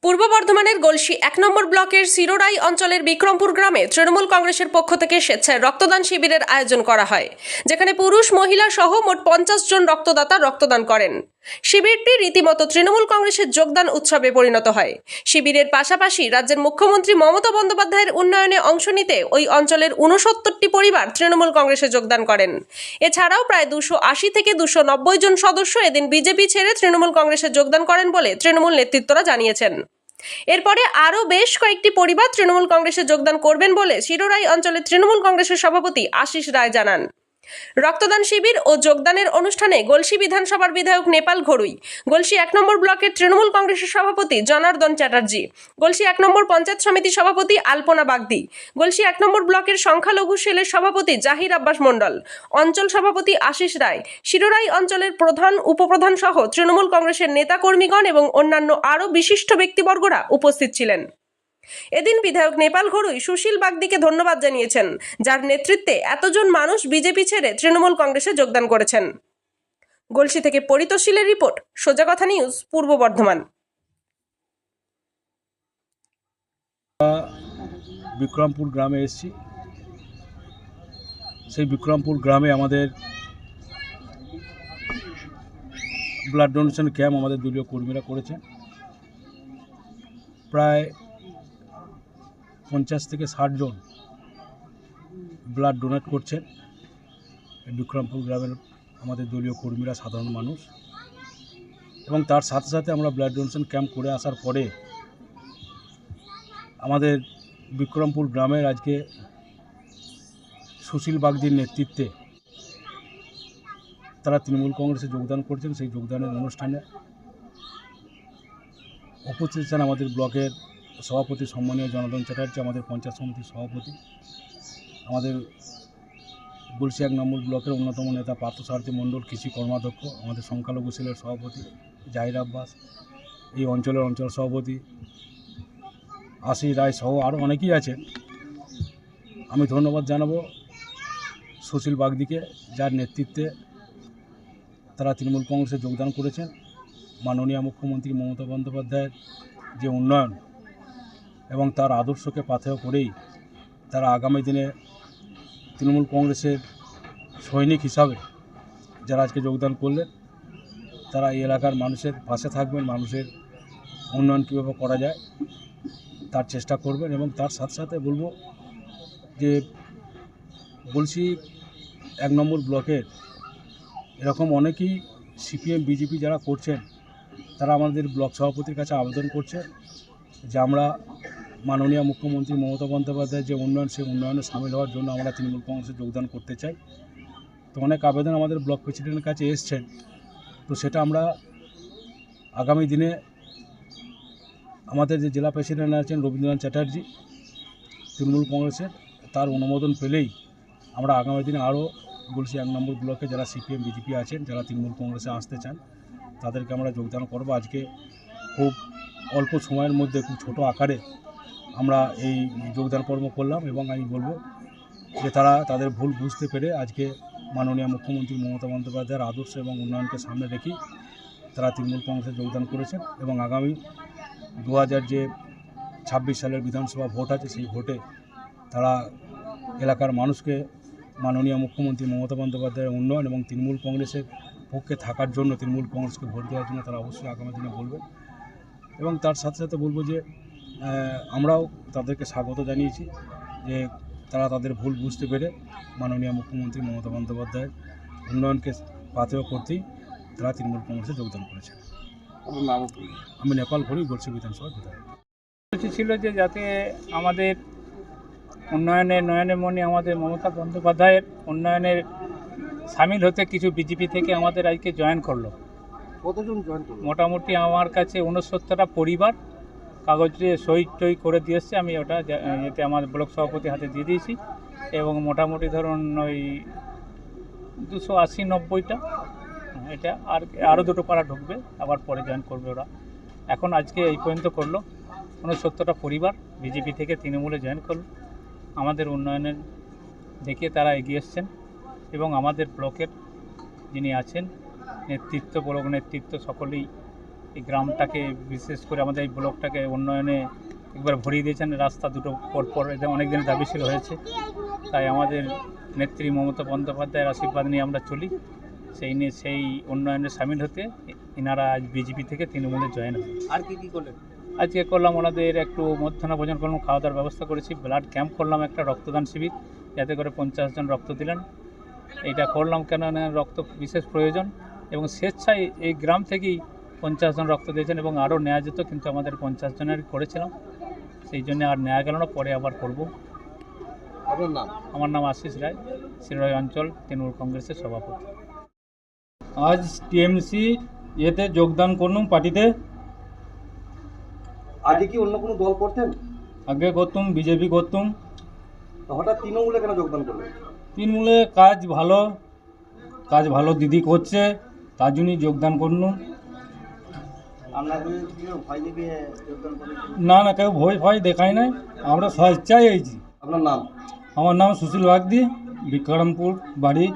পূর্ব বর্ধমানের গলসি ১ নম্বর ব্লকের সিরোরাই অঞ্চলের বিক্রমপুর গ্রামে তৃণমূল কংগ্রেসের পক্ষ থেকে স্বেচ্ছায় রক্তদান শিবিরের আয়োজন করা হয়, যেখানে পুরুষ মহিলা সহ মোট ৫০ জন রক্তদাতা রক্তদান করেন। শিবিরটি রীতিমতো তৃণমূল কংগ্রেসের যোগদান উৎসবে পরিণত হয়। শিবিরের পাশাপাশি রাজ্যের মুখ্যমন্ত্রী মমতা বন্দ্যোপাধ্যায়ের উন্নয়নে অংশ নিতে ওই অঞ্চলের ৬৯টি পরিবার তৃণমূল কংগ্রেসে যোগদান করেন। এছাড়াও প্রায় ২৮০ থেকে ২৯০ জন সদস্য এদিন বিজেপি ছেড়ে তৃণমূল কংগ্রেসে যোগদান করেন বলে তৃণমূল নেতৃত্বরা জানিয়েছেন। এরপরে আরও বেশ কয়েকটি পরিবার তৃণমূল কংগ্রেসে যোগদান করবেন বলে সিরোরাই অঞ্চলের তৃণমূল কংগ্রেসের সভাপতি আশিস রায় জানান। রক্তদান শিবির ও যোগদানের অনুষ্ঠানে গলসি বিধানসভার বিধায়ক নেপাল ঘড়ুই, গলসি ১ নম্বর ব্লকের তৃণমূল কংগ্রেসের সভাপতি জনার্দন চ্যাটার্জি, গলসি ১ নম্বর পঞ্চায়েত সমিতির সভাপতি আলপনা বাগদি, গলসি ১ নম্বর ব্লকের সংখ্যালঘু সেলের সভাপতি জাহির আব্বাস মণ্ডল, অঞ্চল সভাপতি আশিস রায়, সিরোরাই অঞ্চলের প্রধান উপপ্রধান সহ তৃণমূল কংগ্রেসের নেতাকর্মীগণ এবং অন্যান্য আরও বিশিষ্ট ব্যক্তিবর্গরা উপস্থিত ছিলেন। এদিন বিধায়ক নেপাল ঘড়ুই সুশীল বাগদিকে ধন্যবাদ জানিয়েছেন, যার নেতৃত্বে এতজন মানুষ বিজেপি ছেড়ে তৃণমূল কংগ্রেসে যোগদান করেছেন। গলসি থেকে পরিতোষীলের রিপোর্ট, সোজা কথা নিউজ, পূর্ব বর্ধমান। বিক্রমপুর গ্রামে এসেছি। সেই বিক্রমপুর গ্রামে আমাদের ব্লাড ডোনেশন ক্যাম্প আমাদের দলীয় কর্মীরা করেছেন। প্রায় ৫০ থেকে ৬০ জন ব্লাড ডোনেট করছেন। বিক্রমপুর গ্রামের আমাদের দলীয় কর্মীরা সাধারণ মানুষ, এবং তার সাথে সাথে আমরা ব্লাড ডোনেশন ক্যাম্প করে আসার পরে আমাদের বিক্রমপুর গ্রামের আজকে সুশীল বাগদির নেতৃত্বে তারা তৃণমূল কংগ্রেসে যোগদান করছেন। সেই যোগদানের অনুষ্ঠানে উপস্থিত ছিলেন আমাদের ব্লকের সভাপতি সম্মানীয় জনার্দন চ্যাটার্জি, আমাদের পঞ্চায়েত সমিতির সভাপতি, আমাদের গলসি ১ নম্বর ব্লকের অন্যতম নেতা পার্থসারথী মণ্ডল, কৃষি কর্মাধ্যক্ষ, আমাদের সংখ্যালঘু সেলের সভাপতি জাহির আব্বাস, এই অঞ্চলের অঞ্চল সভাপতি আশিস রায় সহ আরও অনেকেই আছেন। আমি ধন্যবাদ জানাবো সুশীল বাগদিকে, যার নেতৃত্বে তারা তৃণমূল কংগ্রেসে যোগদান করেছেন। মাননীয় মুখ্যমন্ত্রী মমতা বন্দ্যোপাধ্যায়ের যে উন্নয়ন এবং তার আদর্শকে পাথেয় করেই তারা আগামী দিনে তৃণমূল কংগ্রেসের সৈনিক হিসাবে যারা আজকে যোগদান করলেন, তারা এই এলাকার মানুষের পাশে থাকবেন, মানুষের উন্নয়ন কীভাবে করা যায় তার চেষ্টা করবেন। এবং তার সাথে সাথে বলবো যে গলসি ১ নম্বর ব্লকের এরকম অনেকেই সিপিএম বিজেপি যারা করছেন, তারা আমাদের ব্লক সভাপতির কাছে আবেদন করছে যে আমরা মাননীয় মুখ্যমন্ত্রী মমতা বন্দ্যোপাধ্যায়ের যে উন্নয়ন, সেই উন্নয়নে সামিল হওয়ার জন্য আমরা তৃণমূল কংগ্রেসে যোগদান করতে চাই। তো অনেক আবেদন আমাদের ব্লক প্রেসিডেন্টের কাছে এসছেন। তো সেটা আমরা আগামী দিনে আমাদের যে জেলা প্রেসিডেন্ট আছেন রবীন্দ্রনাথ চ্যাটার্জি তৃণমূল কংগ্রেসের, তার অনুমোদন পেলেই আমরা আগামী দিনে আরও গলসি ১ নম্বর ব্লকে যারা সিপিএম বিজেপি আছেন, যারা তৃণমূল কংগ্রেসে আসতে চান, তাদেরকে আমরা যোগদান করব। আজকে খুব অল্প সময়ের মধ্যে খুব ছোট আকারে আমরা এই যোগদান কর্ম করলাম, এবং আমি বলবো যে তারা তাদের ভুল বুঝতে পেরে আজকে মাননীয় মুখ্যমন্ত্রী মমতা বন্দ্যোপাধ্যায়ের আদর্শ এবং উন্নয়নকে সামনে রেখেই তারা তৃণমূল কংগ্রেসে যোগদান করেছেন। এবং আগামী ২০২৬ সালের বিধানসভা ভোট আছে, সেই ভোটে তারা এলাকার মানুষকে মাননীয় মুখ্যমন্ত্রী মমতা বন্দ্যোপাধ্যায়ের উন্নয়ন এবং তৃণমূল কংগ্রেসের পক্ষে থাকার জন্য, তৃণমূল কংগ্রেসকে ভোট দেওয়ার জন্য তারা অবশ্যই আগামী দিনে বলবেন। এবং তার সাথে সাথে বলবো যে আমরাও তাদেরকে স্বাগত জানিয়েছি যে তারা তাদের ভুল বুঝতে পেরে মাননীয় মুখ্যমন্ত্রী মমতা বন্দ্যোপাধ্যায়ের উন্নয়নকে পাথেয় করতেই তারা তৃণমূল কংগ্রেসে যোগদান করেছেন। আমি নেপাল ঘড়ুই, গলসি বিধানসভার বিধায়ক। ছিল যে যাতে আমাদের নয়নের মনে আমাদের মমতা বন্দ্যোপাধ্যায়ের উন্নয়নের সামিল হতে কিছু বিজেপি থেকে আমাদের আজকে জয়েন করলো। কতজন জয়েন করলো? মোটামুটি আমার কাছে ৬৯টা পরিবার কাগজে সই টই করে দিয়েছে। আমি ওটা এতে আমার ব্লক সভাপতি হাতে দিয়ে দিয়েছি, এবং মোটামুটি ধরুন ওই ২৮০-৯০টা, এটা আরও দুটো পাড়া ঢুকবে, আবার পরে জয়েন করবে ওরা। এখন আজকে এই পর্যন্ত করলো ৬৯টা পরিবার বিজেপি থেকে তৃণমূলে জয়েন করলো। আমাদের উন্নয়নের দেখে তারা এগিয়ে এসছেন, এবং আমাদের ব্লকের যিনি আছেন নেতৃত্ব, ব্লক নেতৃত্ব সকলেই এই গ্রামটাকে বিশেষ করে আমাদের এই ব্লকটাকে উন্নয়নে একবার ভরিয়ে দিয়েছেন। রাস্তা দুটো পরপর এদের অনেক দিনের দাবি ছিল, হয়েছে। তাই আমাদের নেত্রী মমতা বন্দ্যোপাধ্যায়ের আশীর্বাদ নিয়ে আমরা চলি। সেই উন্নয়নে সামিল হতে এনারা আজ বিজেপি থেকে তৃণমূলে জয়েন হয়। আর কি করলেন? আজকে করলাম ওনাদের একটু মধ্যাহ্ন ভোজন করলাম, খাওয়া দাওয়ার ব্যবস্থা করেছি, ব্লাড ক্যাম্প করলাম, একটা রক্তদান শিবির, যাতে করে 50 জন রক্ত দিলেন। এইটা করলাম কেন রক্ত বিশেষ প্রয়োজন, এবং স্বেচ্ছায় এই গ্রাম থেকেই 50 জন রক্ত দিয়েছেন, এবং আরও নেওয়া যেত, কিন্তু আমাদের 50 জনের করেছিলাম, সেই জন্য আর নেওয়া গেল না, পরে আবার করব। আপনার নাম? আমার নাম আশিস রায়, শিরোড়াই অঞ্চল তৃণমূল কংগ্রেসের সভাপতি। আজ টিএমসি এতে যোগদান করলাম পার্টিতে। আগে কি অন্য কোনো দল করতেন? আগে করতুম বিজেপি করতুম। তো হঠাৎ তৃণমূলে কেন যোগদান করলেন? তৃণমূলে কাজ ভালো দিদি করছে, তার জন্যই যোগদান করলাম। আপনাদের ভয় দেখে যোগদান করলেন? না কেউ ভয় দেখায় নাই, আমরা স্বেচ্ছায় আইছি। আপনার নাম? আমার নাম সুশীল বাগদি, বিক্রমপুর বাড়ি।